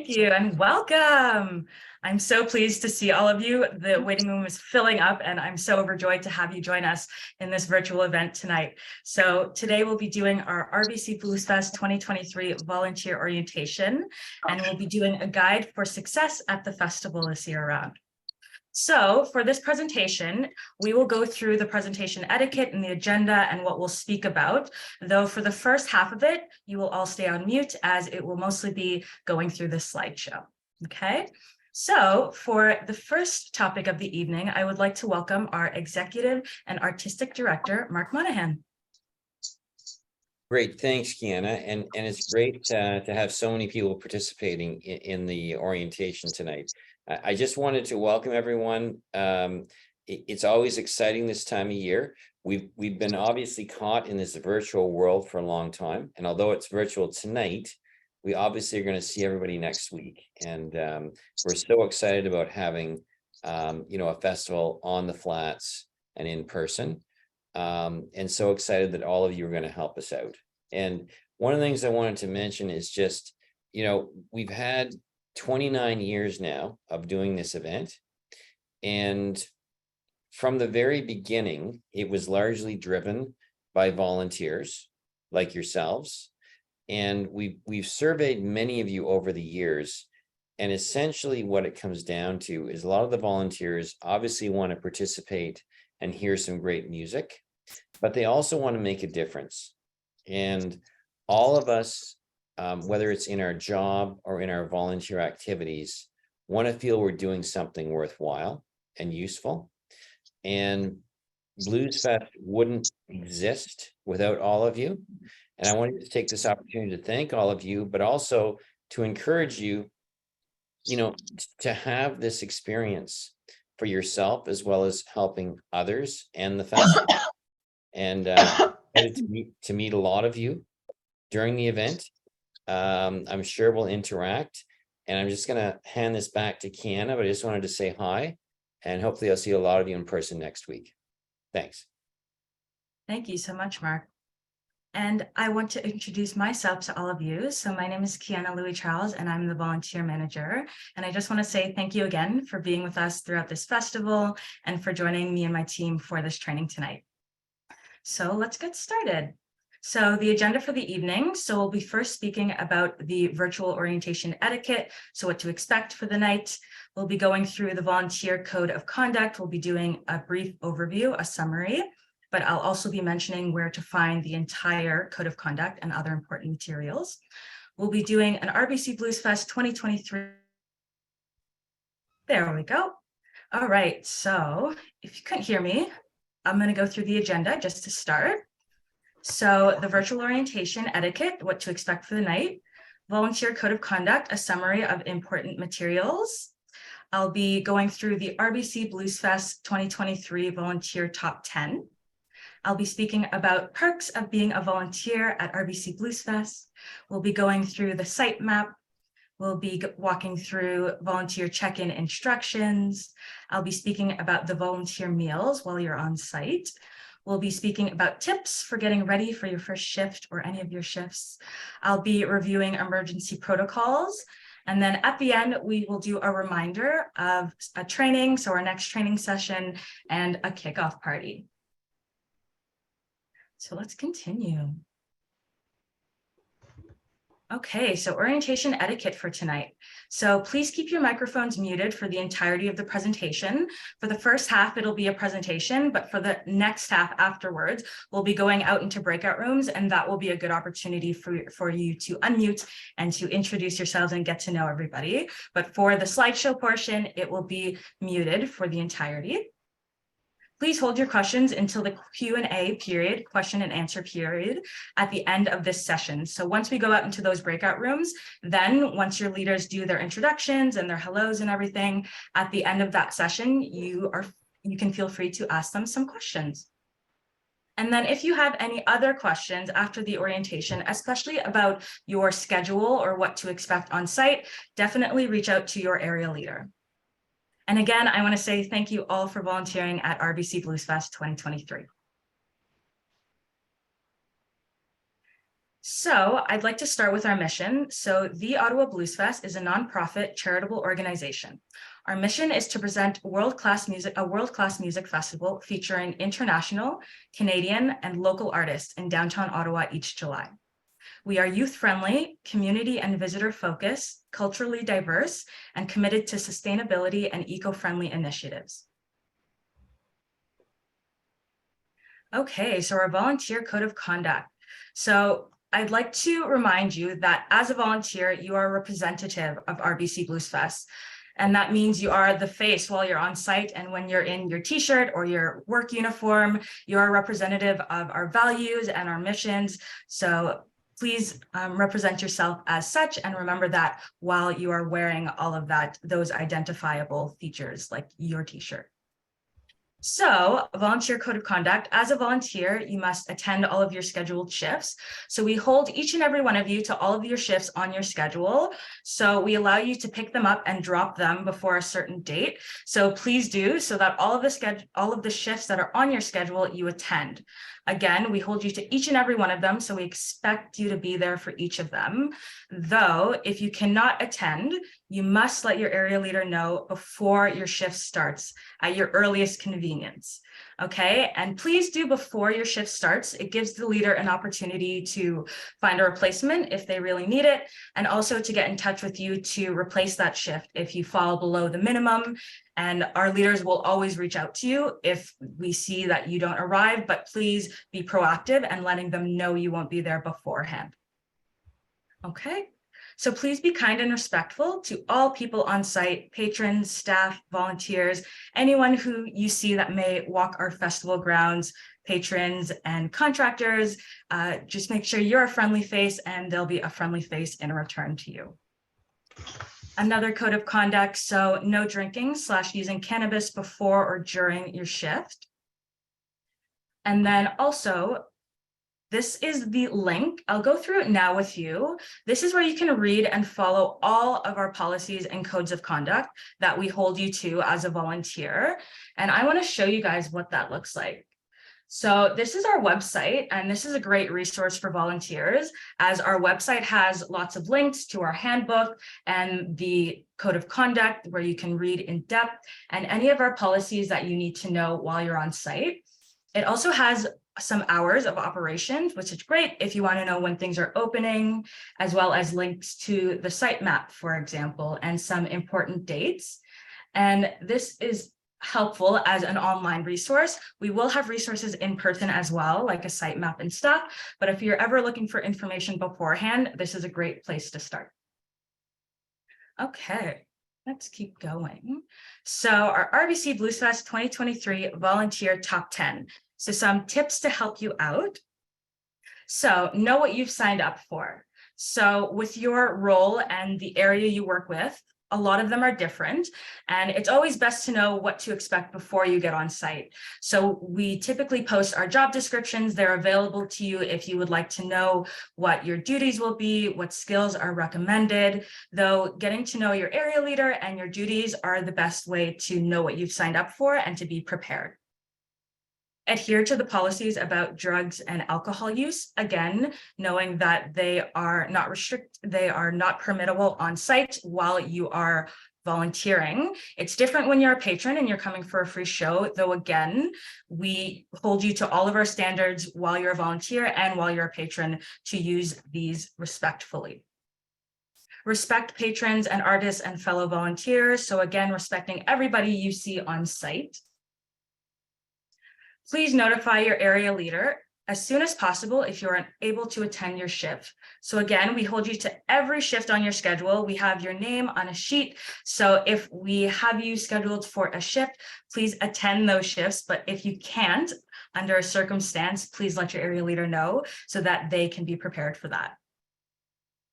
Thank you and welcome. I'm so pleased to see all of you. The waiting room is filling up and I'm so overjoyed to have you join us in this virtual event tonight. So today we'll be doing our RBC Bluesfest 2023 volunteer orientation, and we'll be doing a guide for success at the festival this year round. So for this presentation, we will go through the presentation etiquette and the agenda and what we'll speak about, though for the first half of it, you will all stay on mute as it will mostly be going through this slideshow, okay? So for the first topic of the evening, I would like to welcome our Executive and Artistic Director, Mark Monahan. Great, thanks, Kiana. And it's great to have so many people participating in the orientation tonight. I just wanted to welcome everyone. It's always exciting this time of year. We've been obviously caught in this virtual world for a long time, and although it's virtual tonight, we obviously are going to see everybody next week. And we're so excited about having a festival on the flats and in person. And so excited that all of you are going to help us out. And one of the things I wanted to mention is just, we've had 29 years now of doing this event. And from the very beginning, it was largely driven by volunteers like yourselves. And we've surveyed many of you over the years. And essentially what it comes down to is a lot of the volunteers obviously want to participate and hear some great music, but they also want to make a difference. And all of us, whether it's in our job or in our volunteer activities, want to feel we're doing something worthwhile and useful. And Bluesfest wouldn't exist without all of you. And I wanted to take this opportunity to thank all of you, but also to encourage you, to have this experience for yourself, as well as helping others and the festival. And to meet a lot of you during the event. I'm sure we'll interact, and I'm just going to hand this back to Kiana, but I just wanted to say hi, and hopefully I'll see a lot of you in person next week. Thanks. Thank you so much, Mark. And I want to introduce myself to all of you. So my name is Kiana Louis-Charles, and I'm the volunteer manager. And I just want to say thank you again for being with us throughout this festival and for joining me and my team for this training tonight. So let's get started. So the agenda for the evening. So we'll be first speaking about the virtual orientation etiquette. So what to expect for the night. We'll be going through the volunteer code of conduct. We'll be doing a brief overview, a summary, but I'll also be mentioning where to find the entire code of conduct and other important materials. We'll be doing an RBC Bluesfest 2023. There we go. All right, so if you couldn't hear me, I'm going to go through the agenda just to start. So the virtual orientation etiquette, what to expect for the night, volunteer code of conduct, a summary of important materials. I'll be going through the RBC Bluesfest 2023 volunteer top 10. I'll be speaking about perks of being a volunteer at RBC Bluesfest. We'll be going through the site map. We'll be walking through volunteer check-in instructions. I'll be speaking about the volunteer meals while you're on site. We'll be speaking about tips for getting ready for your first shift or any of your shifts. I'll be reviewing emergency protocols. And then at the end, we will do a reminder of a training, so our next training session, and a kickoff party. So let's continue. Okay, so orientation etiquette for tonight. So please keep your microphones muted for the entirety of the presentation. For the first half, it'll be a presentation, but for the next half afterwards, we'll be going out into breakout rooms, and that will be a good opportunity for you to unmute and to introduce yourselves and get to know everybody. But for the slideshow portion, it will be muted for the entirety. Please hold your questions until the Q&A period, question and answer period, at the end of this session. So once we go out into those breakout rooms, then once your leaders do their introductions and their hellos and everything, at the end of that session, you can feel free to ask them some questions. And then if you have any other questions after the orientation, especially about your schedule or what to expect on site, definitely reach out to your area leader. And again, I want to say thank you all for volunteering at RBC Bluesfest 2023. So I'd like to start with our mission. So the Ottawa Bluesfest is a nonprofit charitable organization. Our mission is to present a world-class music festival featuring international, Canadian, and local artists in downtown Ottawa each July. We are youth-friendly, community and visitor-focused, culturally diverse, and committed to sustainability and eco-friendly initiatives. Okay, so our volunteer code of conduct. So I'd like to remind you that as a volunteer, you are a representative of RBC Bluesfest. And that means you are the face while you're on site, and when you're in your t-shirt or your work uniform, you're a representative of our values and our missions. So please represent yourself as such, and remember that while you are wearing all of those identifiable features like your t-shirt. So, volunteer code of conduct. As a volunteer, you must attend all of your scheduled shifts. So we hold each and every one of you to all of your shifts on your schedule. So we allow you to pick them up and drop them before a certain date. So please do, so that all of the shifts that are on your schedule, you attend. Again, we hold you to each and every one of them, so we expect you to be there for each of them. Though, if you cannot attend, you must let your area leader know before your shift starts at your earliest convenience. Okay, and please do before your shift starts. It gives the leader an opportunity to find a replacement if they really need it, and also to get in touch with you to replace that shift if you fall below the minimum. And our leaders will always reach out to you if we see that you don't arrive, but please be proactive and letting them know you won't be there beforehand. Okay. So please be kind and respectful to all people on site, patrons, staff, volunteers, anyone who you see that may walk our festival grounds, patrons and contractors. Just make sure you're a friendly face, and there'll be a friendly face in return to you. Another code of conduct, so no drinking / using cannabis before or during your shift. And then also, this is the link. I'll go through it now with you. This is where you can read and follow all of our policies and codes of conduct that we hold you to as a volunteer. And I want to show you guys what that looks like. So this is our website, and this is a great resource for volunteers, as our website has lots of links to our handbook and the code of conduct where you can read in depth and any of our policies that you need to know while you're on site. It also has some hours of operations, which is great if you want to know when things are opening, as well as links to the site map, for example, and some important dates. And this is helpful as an online resource. We will have resources in person as well, like a site map and stuff. But if you're ever looking for information beforehand, this is a great place to start. Okay, let's keep going. So our RBC Bluesfest 2023 Volunteer Top 10. So some tips to help you out. So know what you've signed up for. So with your role and the area you work with, a lot of them are different, and it's always best to know what to expect before you get on site. So we typically post our job descriptions. They're available to you if you would like to know what your duties will be, what skills are recommended, though getting to know your area leader and your duties are the best way to know what you've signed up for and to be prepared. Adhere to the policies about drugs and alcohol use, again, knowing that they are not permittable on site while you are volunteering. It's different when you're a patron and you're coming for a free show, though again, we hold you to all of our standards while you're a volunteer and while you're a patron to use these respectfully. Respect patrons and artists and fellow volunteers. So again, respecting everybody you see on site. Please notify your area leader as soon as possible if you're unable to attend your shift. So again, we hold you to every shift on your schedule. We have your name on a sheet. So if we have you scheduled for a shift, please attend those shifts. But if you can't, under a circumstance, please let your area leader know so that they can be prepared for that.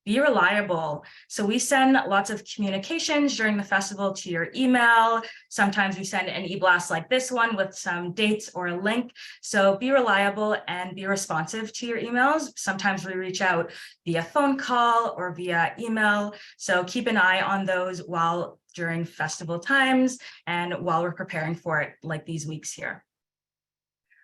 Be reliable. So we send lots of communications during the festival to your email. Sometimes we send an e-blast like this one with some dates or a link. So be reliable and be responsive to your emails. Sometimes we reach out via phone call or via email. So keep an eye on those during festival times and while we're preparing for it, like these weeks here.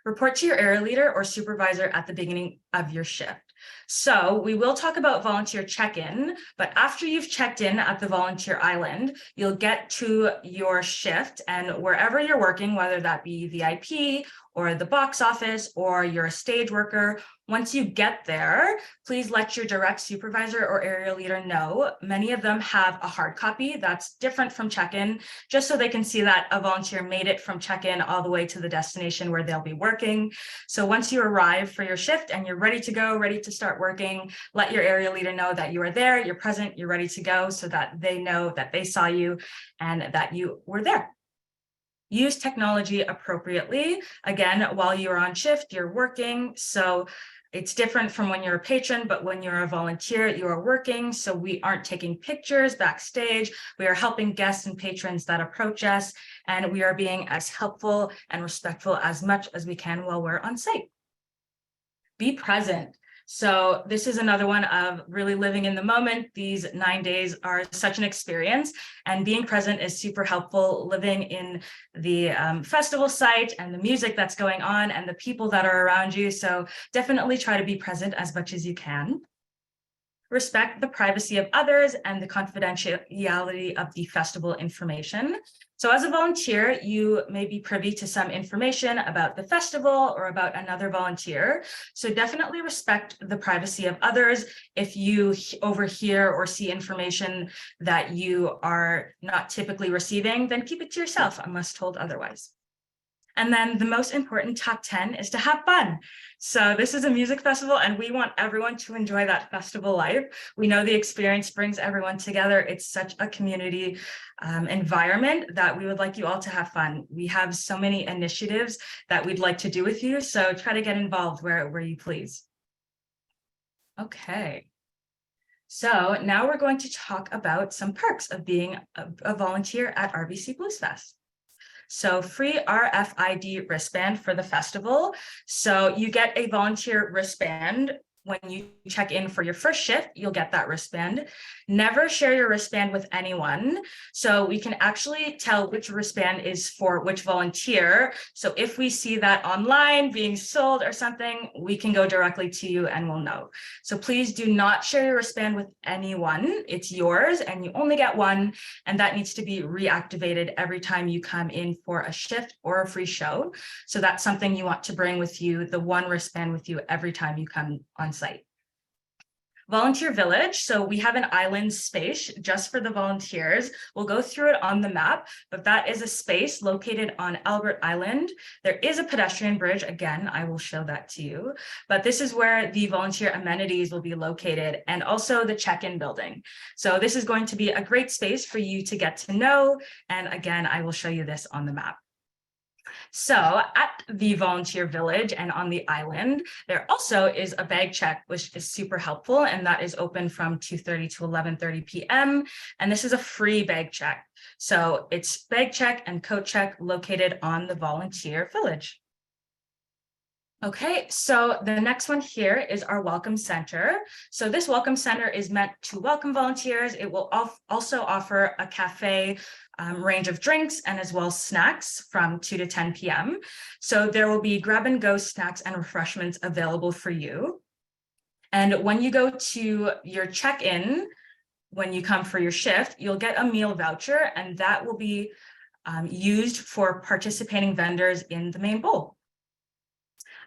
Report to your area leader or supervisor at the beginning of your shift. So we will talk about volunteer check-in, but after you've checked in at the volunteer island, you'll get to your shift, and wherever you're working, whether that be VIP or the box office or you're a stage worker, once you get there, please let your direct supervisor or area leader know. Many of them have a hard copy that's different from check-in, just so they can see that a volunteer made it from check-in all the way to the destination where they'll be working. So once you arrive for your shift and you're ready to go, ready to start working, let your area leader know that you are there, you're present, you're ready to go, so that they know that they saw you and that you were there. Use technology appropriately. Again, while you're on shift, you're working. So it's different from when you're a patron, but when you're a volunteer, you are working. So we aren't taking pictures backstage. We are helping guests and patrons that approach us, and we are being as helpful and respectful as much as we can while we're on site. Be present. So this is another one of really living in the moment. These 9 days are such an experience, and being present is super helpful. Living in the festival site and the music that's going on and the people that are around you. So definitely try to be present as much as you can. Respect the privacy of others and the confidentiality of the festival information. So as a volunteer, you may be privy to some information about the festival or about another volunteer. So definitely respect the privacy of others. If you overhear or see information that you are not typically receiving, then keep it to yourself unless told otherwise. And then the most important top 10 is to have fun. So this is a music festival, and we want everyone to enjoy that festival life. We know the experience brings everyone together. It's such a community environment that we would like you all to have fun. We have so many initiatives that we'd like to do with you, so try to get involved where you please. Okay. So now we're going to talk about some perks of being a volunteer at RBC Bluesfest. So free RFID wristband for the festival. So you get a volunteer wristband. When you check in for your first shift, you'll get that wristband. Never share your wristband with anyone. So we can actually tell which wristband is for which volunteer. So if we see that online being sold or something, we can go directly to you and we'll know. So please do not share your wristband with anyone. It's yours and you only get one, and that needs to be reactivated every time you come in for a shift or a free show. So that's something you want to bring with you, the one wristband with you every time you come on site. Volunteer Village. So we have an island space just for the volunteers. We'll go through it on the map, but that is a space located on Albert Island. There is a pedestrian bridge. Again, I will show that to you, but this is where the volunteer amenities will be located, and also the check-in building. So this is going to be a great space for you to get to know. And again, I will show you this on the map. So at the volunteer village and on the island, there also is a bag check, which is super helpful. And that is open from 2:30 to 11:30 p.m. And this is a free bag check. So it's bag check and coat check located on the volunteer village. Okay, so the next one here is our Welcome Center. So this Welcome Center is meant to welcome volunteers. It will also offer a cafe range of drinks and as well snacks from 2 to 10 p.m. So there will be grab and go snacks and refreshments available for you. And when you go to your check-in, when you come for your shift, you'll get a meal voucher, and that will be used for participating vendors in the main bowl.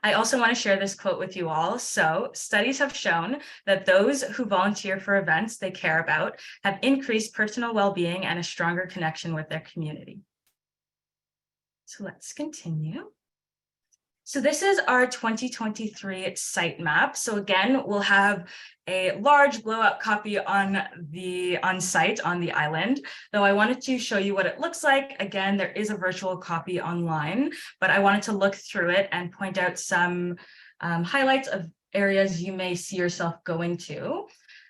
I also want to share this quote with you all. So studies have shown that those who volunteer for events they care about have increased personal well-being and a stronger connection with their community. So let's continue. So this is our 2023 site map. So again, we'll have a large blowout copy on site on the island, though I wanted to show you what it looks like. Again, there is a virtual copy online, but I wanted to look through it and point out some highlights of areas you may see yourself going to.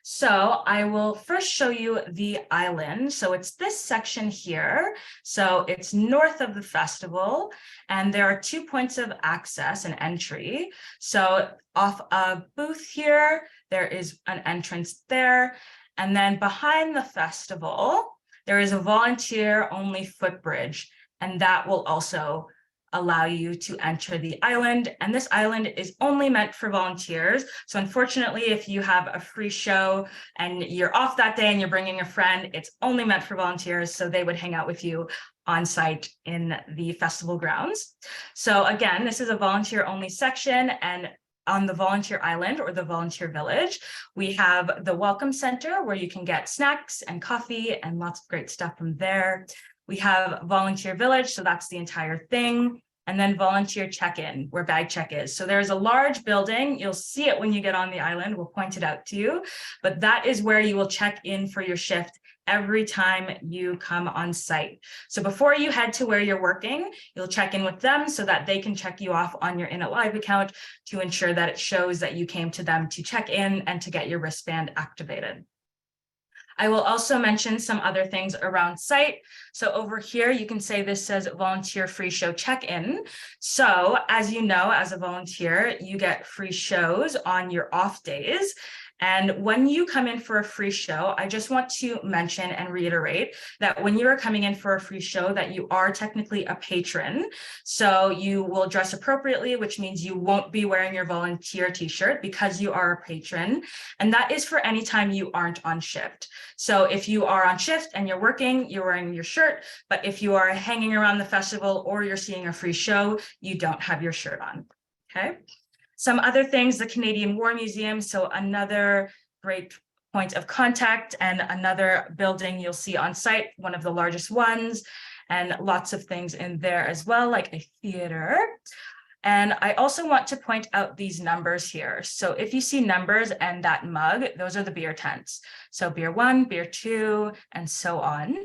So I will first show you the island. So it's this section here. So it's north of the festival, and there are 2 points of access and entry. So off a booth here, there is an entrance there. And then behind the festival, there is a volunteer only footbridge, and that will also allow you to enter the island. And this island is only meant for volunteers. So unfortunately, if you have a free show and you're off that day and you're bringing a friend, it's only meant for volunteers. So they would hang out with you on site in the festival grounds. So again, this is a volunteer only section, and on the volunteer island or the volunteer village, we have the welcome center where you can get snacks and coffee and lots of great stuff from there. We have volunteer village, so that's the entire thing. And then volunteer check-in, where bag check is. So there's a large building. You'll see it when you get on the island. We'll point it out to you. But that is where you will check in for your shift every time you come on site. So before you head to where you're working, you'll check in with them so that they can check you off on your In It Live account to ensure that it shows that you came to them to check in and to get your wristband activated. I will also mention some other things around site. So over here, you can say this says volunteer free show check-in. So as you know, as a volunteer, you get free shows on your off days. And when you come in for a free show, I just want to mention and reiterate that when you are coming in for a free show, that you are technically a patron. So you will dress appropriately, which means you won't be wearing your volunteer t-shirt because you are a patron. And that is for any time you aren't on shift. So if you are on shift and you're working, you're wearing your shirt. But if you are hanging around the festival or you're seeing a free show, you don't have your shirt on. Okay. Some other things, the Canadian War Museum, so another great point of contact and another building you'll see on site, one of the largest ones, and lots of things in there as well, like a theater. And I also want to point out these numbers here. So if you see numbers and that mug, those are the beer tents. So beer 1, beer 2, and so on.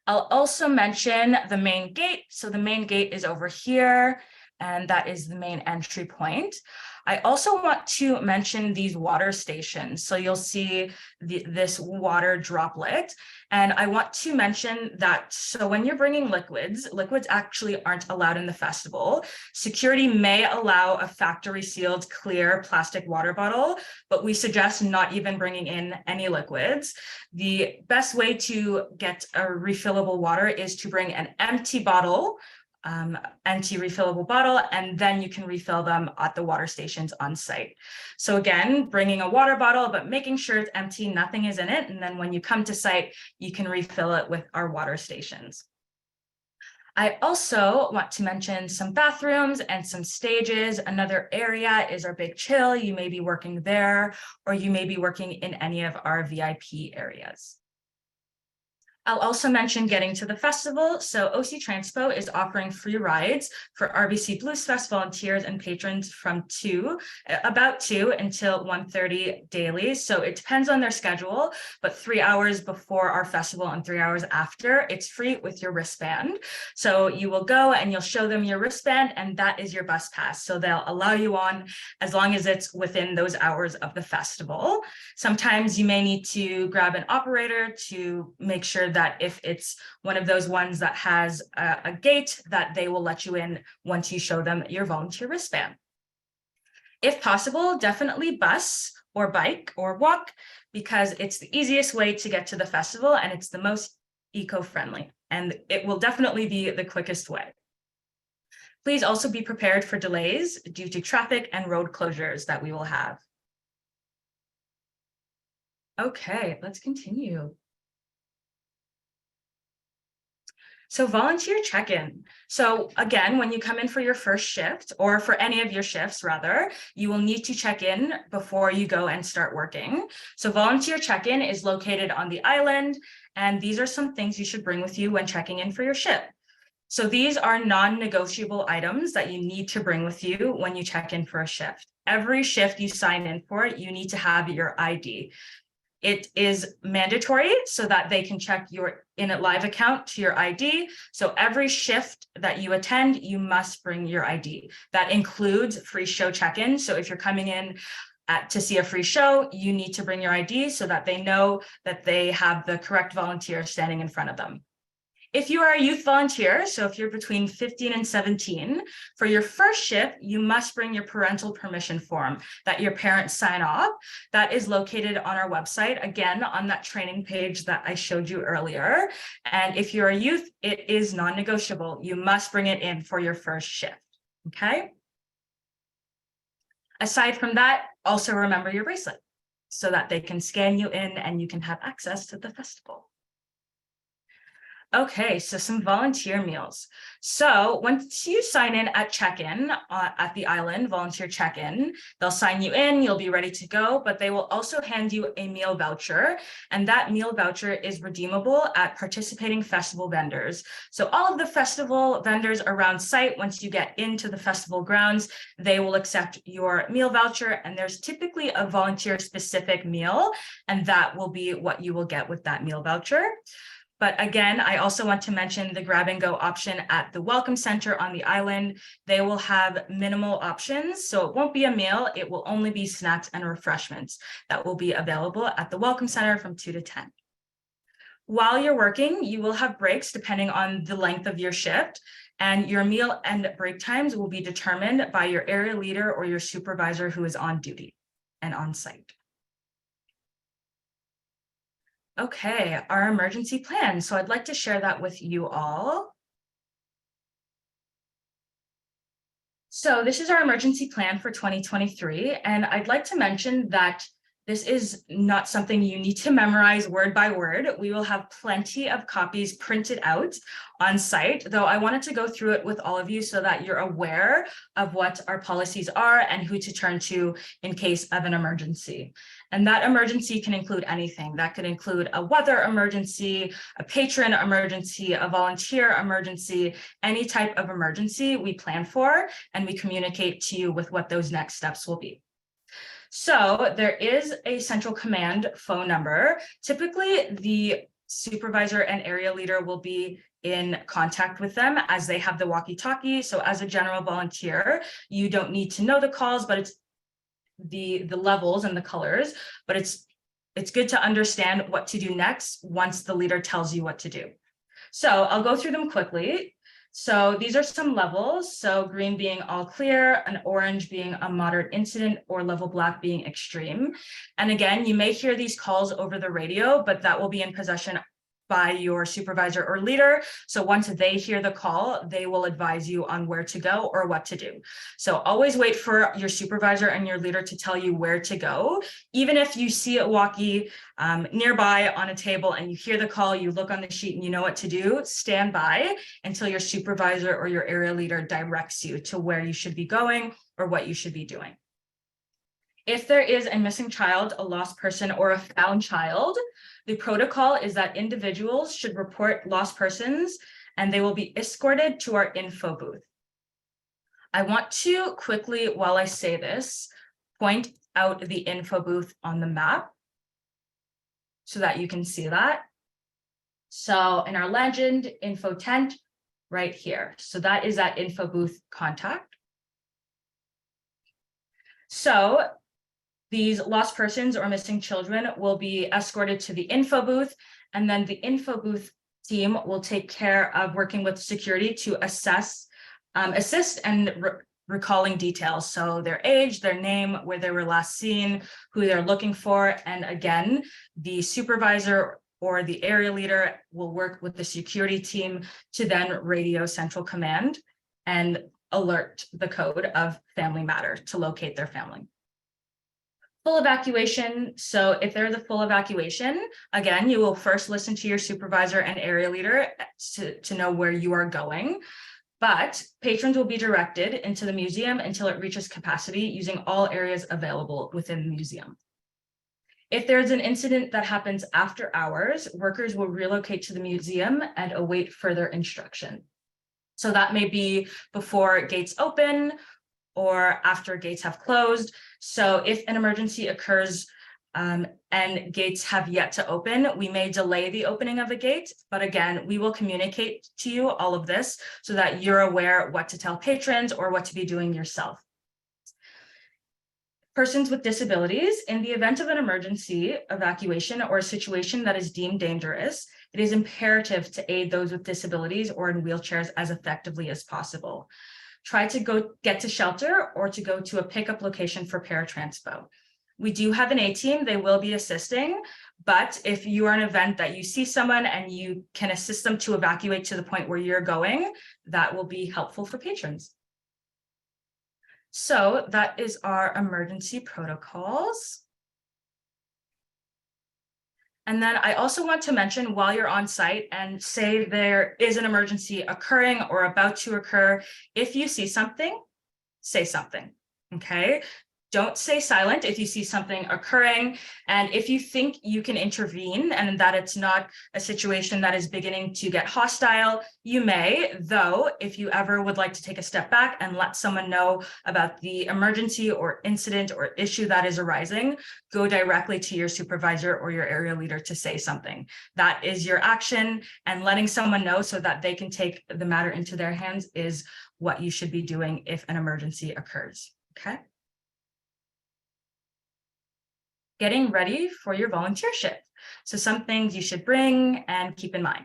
I'll also mention the main gate. So the main gate is over here, and that is the main entry point. I also want to mention these water stations. So you'll see this water droplet. And I want to mention that, so when you're bringing liquids actually aren't allowed in the festival. Security may allow a factory sealed clear plastic water bottle, but we suggest not even bringing in any liquids. The best way to get a refillable water is to bring an empty bottle, refillable bottle, and then you can refill them at the water stations on site. So again, bringing a water bottle, but making sure it's empty, nothing is in it. And then when you come to site, you can refill it with our water stations. I also want to mention some bathrooms and some stages. Another area is our big chill. You may be working there, or you may be working in any of our VIP areas. I'll also mention getting to the festival. So OC Transpo is offering free rides for RBC Bluesfest volunteers and patrons from about 2 until 1:30 daily. So it depends on their schedule, but 3 hours before our festival and 3 hours after, it's free with your wristband. So you will go and you'll show them your wristband, and that is your bus pass. So they'll allow you on as long as it's within those hours of the festival. Sometimes you may need to grab an operator to make sure that if it's one of those ones that has a gate, that they will let you in once you show them your volunteer wristband. If possible, definitely bus or bike or walk, because it's the easiest way to get to the festival and it's the most eco-friendly, and it will definitely be the quickest way. Please also be prepared for delays due to traffic and road closures that we will have. Okay, let's continue. So volunteer check-in. So again, when you come in for your first shift, or for any of your shifts rather, you will need to check in before you go and start working. So volunteer check-in is located on the island, and these are some things you should bring with you when checking in for your shift. So these are non-negotiable items that you need to bring with you when you check in for a shift. Every shift you sign in for, you need to have your ID. It is mandatory so that they can check your In It Live account to your ID. So every shift that you attend, you must bring your ID. That includes free show check-in. So if you're coming in to see a free show, you need to bring your ID so that they know that they have the correct volunteer standing in front of them. If you are a youth volunteer, so if you're between 15 and 17, for your first shift, you must bring your parental permission form that your parents sign off. That is located on our website, again, on that training page that I showed you earlier. And if you're a youth, it is non-negotiable. You must bring it in for your first shift, okay? Aside from that, also remember your bracelet so that they can scan you in and you can have access to the festival. Okay, so some volunteer meals. So once you sign in at check-in at the island, volunteer check-in, they'll sign you in, you'll be ready to go, but they will also hand you a meal voucher. And that meal voucher is redeemable at participating festival vendors. So all of the festival vendors around site, once you get into the festival grounds, they will accept your meal voucher, and there's typically a volunteer-specific meal, and that will be what you will get with that meal voucher. But again, I also want to mention the grab and go option at the Welcome Center on the island. They will have minimal options, so it won't be a meal. It will only be snacks and refreshments that will be available at the Welcome Center from 2 to 10. While you're working, you will have breaks depending on the length of your shift, and your meal and break times will be determined by your area leader or your supervisor who is on duty and on site. Okay, our emergency plan. So I'd like to share that with you all. So this is our emergency plan for 2023. And I'd like to mention that this is not something you need to memorize word by word. We will have plenty of copies printed out on site, though I wanted to go through it with all of you so that you're aware of what our policies are and who to turn to in case of an emergency. And that emergency can include anything. That could include a weather emergency, a patron emergency, a volunteer emergency, any type of emergency we plan for, and we communicate to you with what those next steps will be. So there is a central command phone number. Typically, the supervisor and area leader will be in contact with them as they have the walkie-talkie. So as a general volunteer, you don't need to know the calls, but it's the levels and the colors, but it's good to understand what to do next once the leader tells you what to do. So I'll go through them quickly. So these are some levels. So green being all clear, an orange being a moderate incident, or level black being extreme. And again, you may hear these calls over the radio, but that will be in possession by your supervisor or leader. So once they hear the call, they will advise you on where to go or what to do. So always wait for your supervisor and your leader to tell you where to go. Even if you see a walkie nearby on a table and you hear the call, you look on the sheet and you know what to do, stand by until your supervisor or your area leader directs you to where you should be going or what you should be doing. If there is a missing child, a lost person, or a found child, the protocol is that individuals should report lost persons and they will be escorted to our info booth. I want to quickly, while I say this, point out the info booth on the map so that you can see that. So in our legend, info tent, right here. So that is that info booth contact. So these lost persons or missing children will be escorted to the info booth, and then the info booth team will take care of working with security to assist and recalling details. So their age, their name, where they were last seen, who they're looking for. And again, the supervisor or the area leader will work with the security team to then radio central command and alert the code of family matter to locate their family. Full evacuation. So if there's a full evacuation, again, you will first listen to your supervisor and area leader to know where you are going. But patrons will be directed into the museum until it reaches capacity using all areas available within the museum. If there's an incident that happens after hours, workers will relocate to the museum and await further instruction. So that may be before gates open or after gates have closed. So if an emergency occurs and gates have yet to open, we may delay the opening of a gate, but again, we will communicate to you all of this so that you're aware what to tell patrons or what to be doing yourself. Persons with disabilities, in the event of an emergency evacuation or a situation that is deemed dangerous, It is imperative to aid those with disabilities or in wheelchairs as effectively as possible. Try to go get to shelter or to go to a pickup location for paratranspo. We do have an A team, they will be assisting, but if you are an event that you see someone and you can assist them to evacuate to the point where you're going, that will be helpful for patrons. So that is our emergency protocols. And then I also want to mention, while you're on site and say there is an emergency occurring or about to occur, if you see something, say something, okay? Don't stay silent if you see something occurring. And if you think you can intervene and that it's not a situation that is beginning to get hostile, you may, though, if you ever would like to take a step back and let someone know about the emergency or incident or issue that is arising, go directly to your supervisor or your area leader to say something. That is your action, and letting someone know so that they can take the matter into their hands is what you should be doing if an emergency occurs, okay? Getting ready for your volunteer shift. So some things you should bring and keep in mind.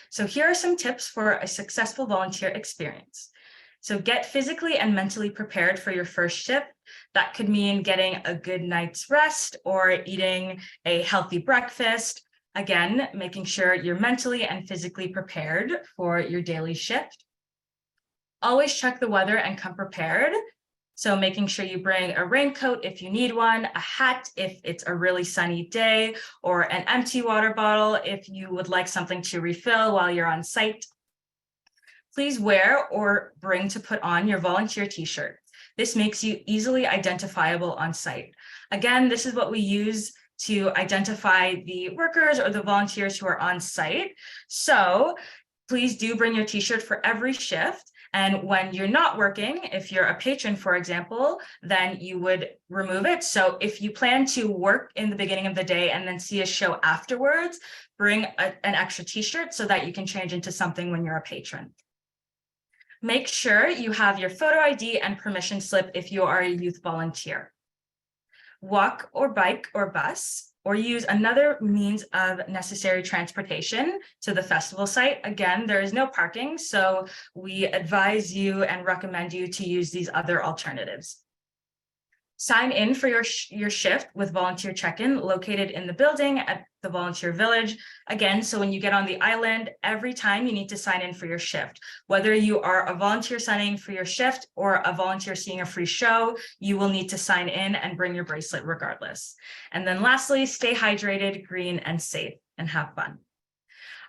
So here are some tips for a successful volunteer experience. So get physically and mentally prepared for your first shift. That could mean getting a good night's rest or eating a healthy breakfast. Again, making sure you're mentally and physically prepared for your daily shift. Always check the weather and come prepared. So making sure you bring a raincoat if you need one, a hat if it's a really sunny day, or an empty water bottle if you would like something to refill while you're on site. Please wear or bring to put on your volunteer t-shirt. This makes you easily identifiable on site. Again, this is what we use to identify the workers or the volunteers who are on site. So please do bring your t-shirt for every shift. And when you're not working, if you're a patron, for example, then you would remove it. So if you plan to work in the beginning of the day and then see a show afterwards, bring an extra t-shirt so that you can change into something when you're a patron. Make sure you have your photo ID and permission slip if you are a youth volunteer. Walk or bike or bus, or use another means of necessary transportation to the festival site. Again, there is no parking, so we advise you and recommend you to use these other alternatives. Sign in for your shift with volunteer check-in located in the building at the volunteer village. Again, so when you get on the island, every time you need to sign in for your shift. Whether you are a volunteer signing for your shift or a volunteer seeing a free show, you will need to sign in and bring your bracelet regardless. And then lastly, stay hydrated, green, and safe, and have fun.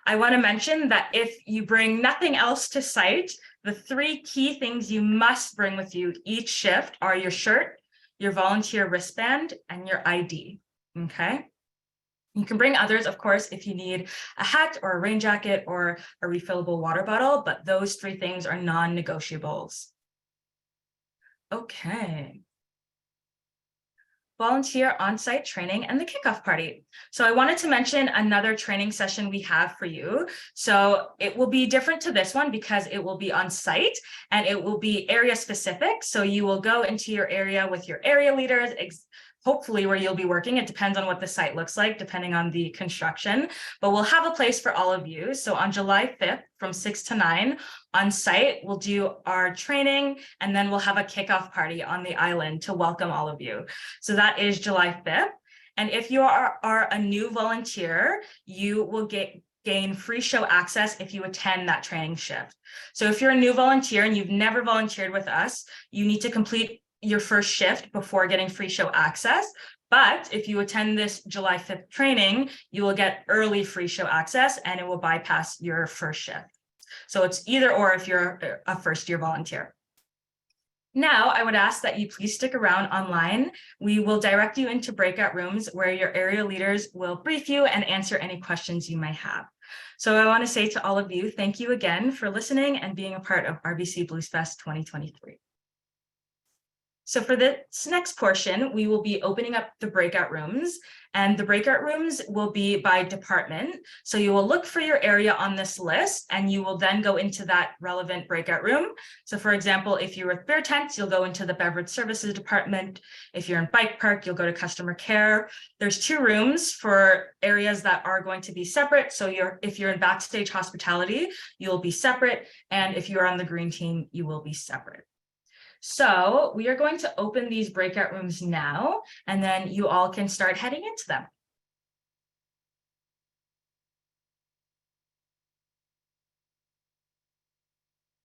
I want to mention that if you bring nothing else to site, the 3 key things you must bring with you each shift are your shirt, your volunteer wristband, and your ID, okay? You can bring others, of course, if you need a hat or a rain jacket or a refillable water bottle, but those 3 things are non-negotiables. Okay. Volunteer on-site training and the kickoff party. So I wanted to mention another training session we have for you. So it will be different to this one because it will be on site and it will be area specific. So you will go into your area with your area leaders, hopefully where you'll be working. It depends on what the site looks like, depending on the construction, but we'll have a place for all of you. So on July 5th from 6 to 9 on site, we'll do our training and then we'll have a kickoff party on the island to welcome all of you. So that is July 5th. And if you are a new volunteer, you will gain free show access if you attend that training shift. So if you're a new volunteer and you've never volunteered with us, you need to complete your first shift before getting free show access. But if you attend this July 5th training, you will get early free show access and it will bypass your first shift. So it's either or if you're a first-year volunteer. Now, I would ask that you please stick around online. We will direct you into breakout rooms where your area leaders will brief you and answer any questions you may have. So I want to say to all of you, thank you again for listening and being a part of RBC Bluesfest 2023. So for this next portion, we will be opening up the breakout rooms, and the breakout rooms will be by department. So you will look for your area on this list, and you will then go into that relevant breakout room. So for example, if you're with beer tents, you'll go into the beverage services department. If you're in bike park, you'll go to customer care. There's 2 rooms for areas that are going to be separate. So if you're in backstage hospitality, you'll be separate. And if you're on the green team, you will be separate. So we are going to open these breakout rooms now, and then you all can start heading into them.